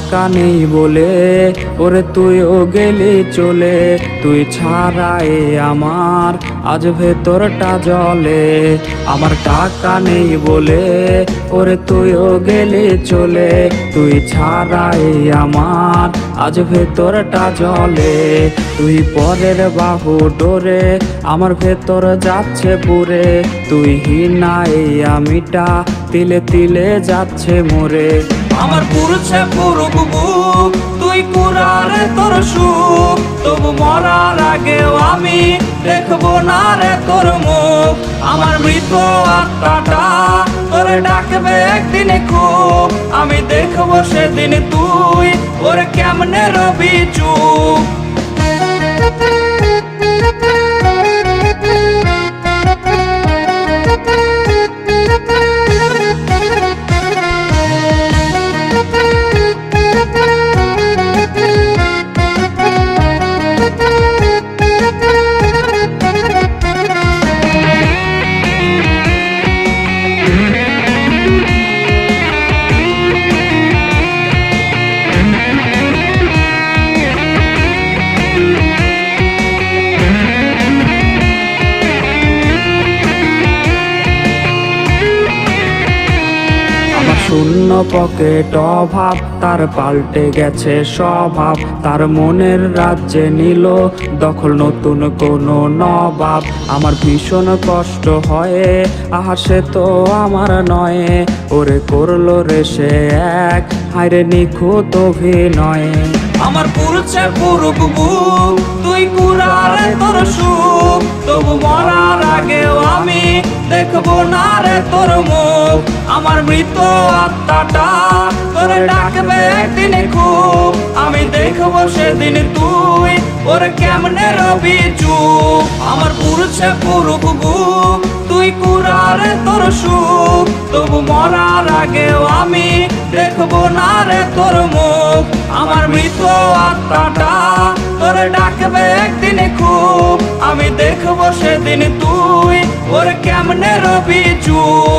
টাকা নেই বলে ওরে তুইও গেলি চলে, তুই ছাড়াই আমার আজ ভেতরটা জ্বলে। আমার টাকা নেই বলে ওরে তুইও গেলি চলে, তুই ছাড়াই আমার আজ ভেতরটা জ্বলে। তুই পরের বাহু ডোরে আমার ভেতর যাচ্ছে পুরে, তুই হিনাই আমিটা তিলে তিলে যাচ্ছে মোরে। আমার পুরুষে পুরুক বুক, তুই কুরারে তোর সুখ, তবু মরার আগেও আমি দেখবো না রে তোর মুখ। আমার মৃত আত্মাটা তোরে ডাকবে একদিনে খুব, আমি দেখবো সেদিন তুই ওরে কেমনে রবি চুপ। শূন্য পকেট অভাব, তার পাল্টে গেছে স্বভাব, তার মনের রাজ্যে নিল দখল নতুন কোনো নবাব। আমার ভীষণ কষ্ট হয়, আহা সে তো আমার নয়, ওরে করলো রে সে এক হায়রে নিখুঁত অভিনয়। আমার পুরুষে পুরুক বুক, তুই কুরারে তোর সুখ, তবু মরার আগেও আমি দেখবো না রে তোর মুখ। আমার মৃত আত্মাটা তোরে ডাকবে একদিনে খুব, আমি দেখবো সেদিন তুই ওরে কেমনে রবি চুপ। আমার পুরুষে পুরুক বুক, তুই কুরারে তোর সুখ, তবু মরার আগেও আমি দেখবো না রে তোর মুখ। আমার মৃত আত্মাটা তোরে ডাকবে একদিনে খুব, আমি দেখবো সেদিন তুই ওরে কেমনে রবি চুপ।